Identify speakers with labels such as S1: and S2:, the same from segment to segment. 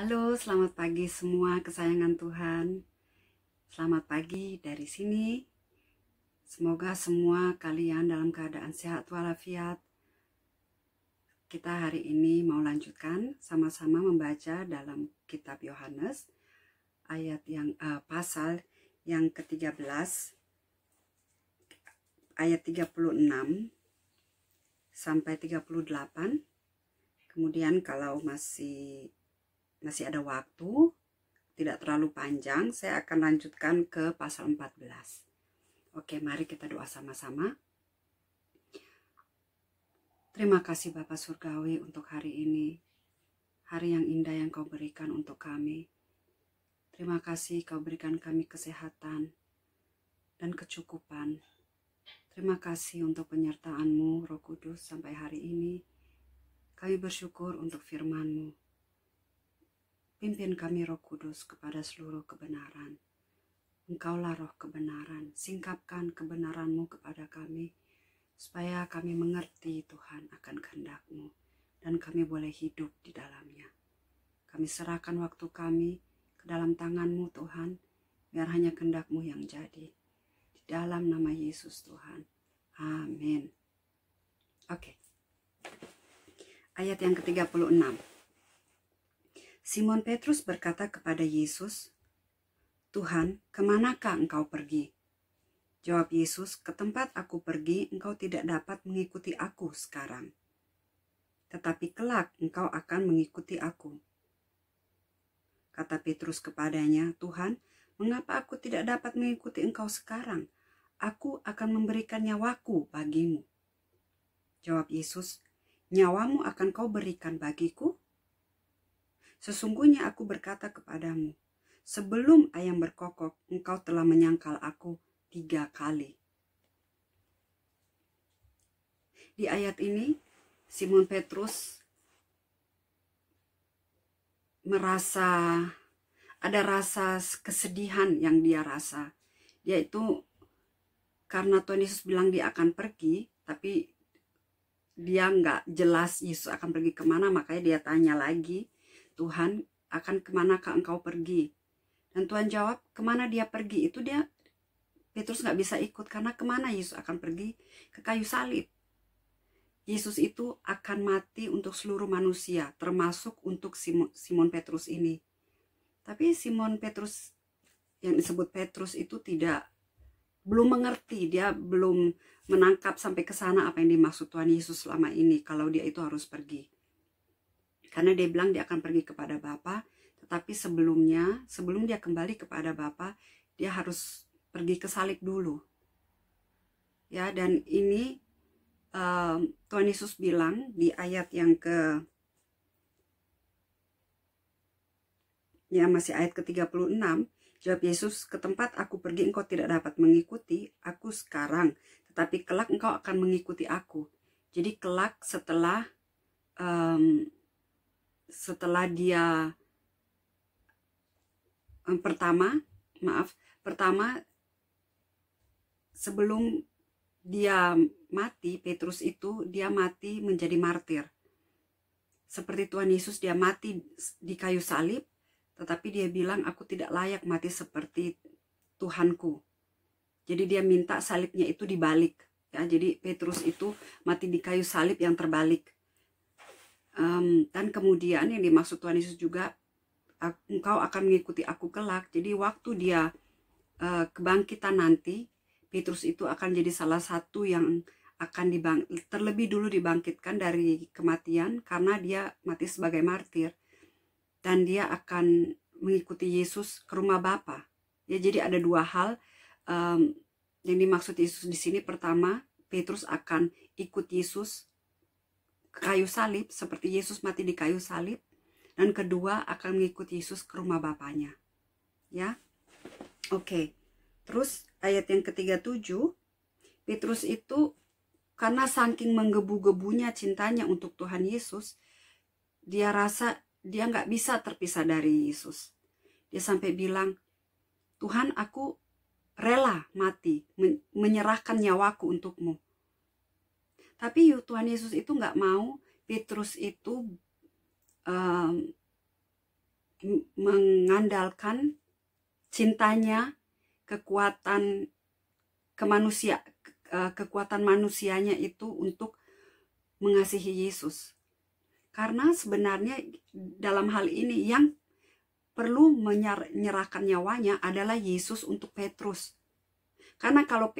S1: Halo, selamat pagi semua kesayangan Tuhan. Selamat pagi dari sini. Semoga semua kalian dalam keadaan sehat walafiat. Kita hari ini mau lanjutkan sama-sama membaca dalam kitab Yohanes pasal yang ke-13 ayat 36 sampai 38. Kemudian kalau masih ada waktu, tidak terlalu panjang, saya akan lanjutkan ke pasal 14. Oke, mari kita doa sama-sama. Terima kasih Bapa Surgawi untuk hari ini, hari yang indah yang Kau berikan untuk kami. Terima kasih Kau berikan kami kesehatan dan kecukupan. Terima kasih untuk penyertaan-Mu, Roh Kudus, sampai hari ini. Kami bersyukur untuk firman-Mu. Pimpin kami Roh Kudus kepada seluruh kebenaran. Engkaulah roh kebenaran, singkapkan kebenaran-Mu kepada kami, supaya kami mengerti Tuhan akan kehendak-Mu, dan kami boleh hidup di dalamnya. Kami serahkan waktu kami ke dalam tangan-Mu Tuhan, biar hanya kehendak-Mu yang jadi. Di dalam nama Yesus Tuhan. Amin. Oke. Ayat yang ke-36. Simon Petrus berkata kepada Yesus, "Tuhan, kemanakah Engkau pergi?" Jawab Yesus, "Ke tempat aku pergi, engkau tidak dapat mengikuti aku sekarang. Tetapi kelak engkau akan mengikuti aku." Kata Petrus kepadanya, "Tuhan, mengapa aku tidak dapat mengikuti engkau sekarang? Aku akan memberikan nyawaku bagimu." Jawab Yesus, "Nyawamu akan kau berikan bagiku? Sesungguhnya aku berkata kepadamu, sebelum ayam berkokok, engkau telah menyangkal aku 3 kali. Di ayat ini, Simon Petrus ada rasa kesedihan yang dia rasa. Yaitu karena Tuhan Yesus bilang dia akan pergi, tapi dia nggak jelas Yesus akan pergi kemana, makanya dia tanya lagi, "Tuhan, akan kemanakah engkau pergi?" Dan Tuhan jawab, kemana dia pergi itu Petrus nggak bisa ikut, karena kemana Yesus akan pergi? Ke kayu salib. Yesus itu akan mati untuk seluruh manusia, termasuk untuk Simon Petrus ini. Tapi Simon Petrus yang disebut Petrus itu belum mengerti, dia belum menangkap sampai ke sana apa yang dimaksud Tuhan Yesus selama ini, kalau dia itu harus pergi. Karena dia bilang dia akan pergi kepada Bapa, tetapi sebelum dia kembali kepada Bapa, dia harus pergi ke salib dulu. Ya, dan ini Tuhan Yesus bilang di ayat yang masih ayat ke-36, jawab Yesus, "Ke tempat aku pergi engkau tidak dapat mengikuti aku sekarang, tetapi kelak engkau akan mengikuti aku." Jadi kelak setelah dia pertama sebelum dia mati, Petrus itu dia mati menjadi martir. Seperti Tuhan Yesus, dia mati di kayu salib, tetapi dia bilang, "Aku tidak layak mati seperti Tuhanku." Jadi dia minta salibnya itu dibalik. Ya, jadi Petrus itu mati di kayu salib yang terbalik. Dan kemudian yang dimaksud Tuhan Yesus juga, "Engkau akan mengikuti aku kelak." Jadi waktu dia kebangkitan nanti, Petrus itu akan jadi salah satu yang akan terlebih dulu dibangkitkan dari kematian, karena dia mati sebagai martir. Dan dia akan mengikuti Yesus ke rumah Bapa. Ya, jadi ada 2 hal yang dimaksud Yesus di sini. Pertama, Petrus akan ikut Yesus ke kayu salib, seperti Yesus mati di kayu salib. Dan kedua, akan mengikuti Yesus ke rumah Bapanya. Ya, oke. Terus ayat yang ke-37, Petrus itu karena saking menggebu-gebunya cintanya untuk Tuhan Yesus, dia rasa dia nggak bisa terpisah dari Yesus. Dia sampai bilang, "Tuhan, aku rela mati, menyerahkan nyawaku untukmu." Tapi Tuhan Yesus itu nggak mau Petrus itu mengandalkan cintanya, kekuatan manusianya itu untuk mengasihi Yesus. Karena sebenarnya dalam hal ini yang perlu menyerahkan nyawanya adalah Yesus untuk Petrus. Karena kalau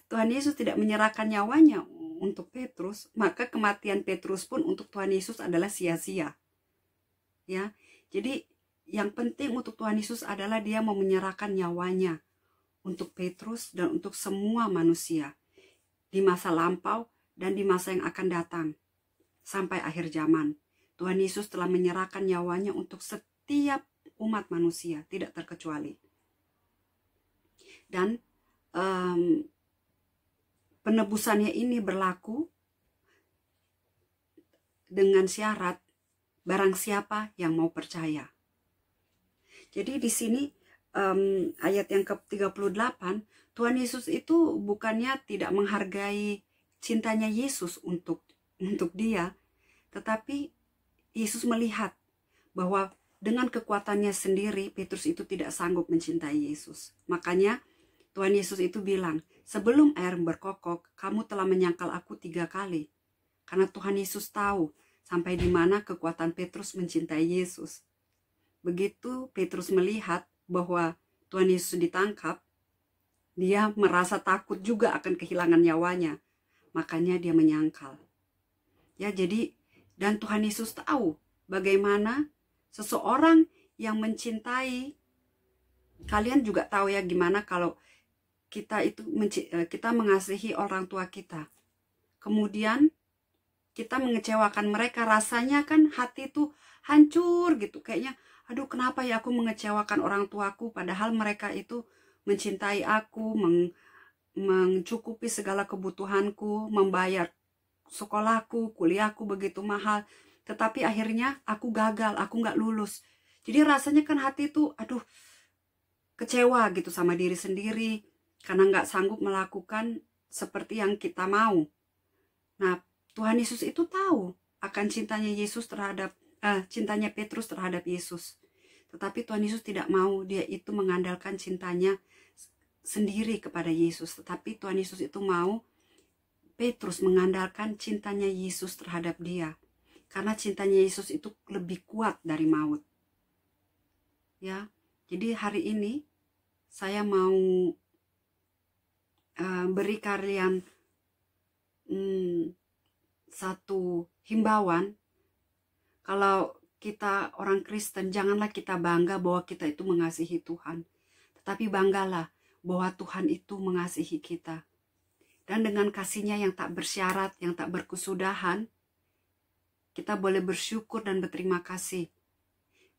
S1: Tuhan Yesus tidak menyerahkan nyawanya untuk Petrus, maka kematian Petrus pun untuk Tuhan Yesus adalah sia-sia. Ya, jadi yang penting untuk Tuhan Yesus adalah dia mau menyerahkan nyawanya untuk Petrus dan untuk semua manusia di masa lampau dan di masa yang akan datang sampai akhir zaman. Tuhan Yesus telah menyerahkan nyawanya untuk setiap umat manusia, tidak terkecuali. Dan penebusannya ini berlaku dengan syarat barang siapa yang mau percaya. Jadi di sini ayat yang ke-38, Tuhan Yesus itu bukannya tidak menghargai cintanya Yesus untuk dia, tetapi Yesus melihat bahwa dengan kekuatannya sendiri Petrus itu tidak sanggup mencintai Yesus. Makanya Tuhan Yesus itu bilang, sebelum air berkokok, kamu telah menyangkal aku 3 kali. Karena Tuhan Yesus tahu sampai di mana kekuatan Petrus mencintai Yesus. Begitu Petrus melihat bahwa Tuhan Yesus ditangkap, dia merasa takut juga akan kehilangan nyawanya. Makanya dia menyangkal. Ya, jadi dan Tuhan Yesus tahu bagaimana seseorang yang mencintai, kalian juga tahu ya gimana kalau kita mengasihi orang tua kita. Kemudian kita mengecewakan mereka, rasanya kan hati tuh hancur gitu. Kayaknya, aduh kenapa ya aku mengecewakan orang tuaku, padahal mereka itu mencintai aku, mencukupi segala kebutuhanku, membayar sekolahku, kuliahku begitu mahal. Tetapi akhirnya aku gagal, aku nggak lulus. Jadi rasanya kan hati tuh, aduh, kecewa gitu sama diri sendiri. Karena nggak sanggup melakukan seperti yang kita mau. Nah, Tuhan Yesus itu tahu akan cintanya cintanya Petrus terhadap Yesus. Tetapi Tuhan Yesus tidak mau dia itu mengandalkan cintanya sendiri kepada Yesus. Tetapi Tuhan Yesus itu mau Petrus mengandalkan cintanya Yesus terhadap dia. Karena cintanya Yesus itu lebih kuat dari maut. Ya, jadi hari ini saya mau beri kalian satu himbauan. Kalau kita orang Kristen, janganlah kita bangga bahwa kita itu mengasihi Tuhan. Tetapi banggalah bahwa Tuhan itu mengasihi kita. Dan dengan kasihnya yang tak bersyarat, yang tak berkesudahan, kita boleh bersyukur dan berterima kasih.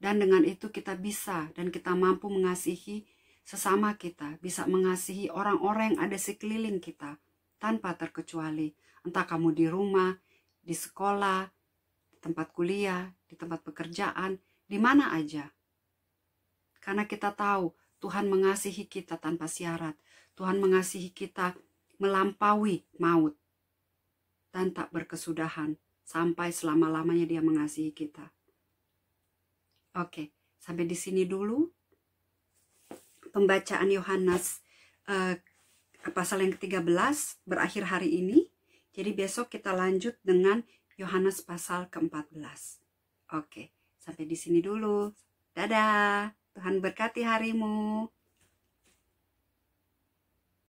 S1: Dan dengan itu kita bisa dan kita mampu mengasihi sesama kita. Bisa mengasihi orang-orang yang ada sekeliling kita tanpa terkecuali. Entah kamu di rumah, di sekolah, di tempat kuliah, di tempat pekerjaan, di mana aja. Karena kita tahu Tuhan mengasihi kita tanpa syarat. Tuhan mengasihi kita melampaui maut dan tak berkesudahan. Sampai selama-lamanya dia mengasihi kita. Oke, sampai di sini dulu pembacaan Yohanes pasal yang ke-13 berakhir hari ini. Jadi besok kita lanjut dengan Yohanes pasal ke-14. Oke, sampai di sini dulu. Dadah, Tuhan berkati harimu.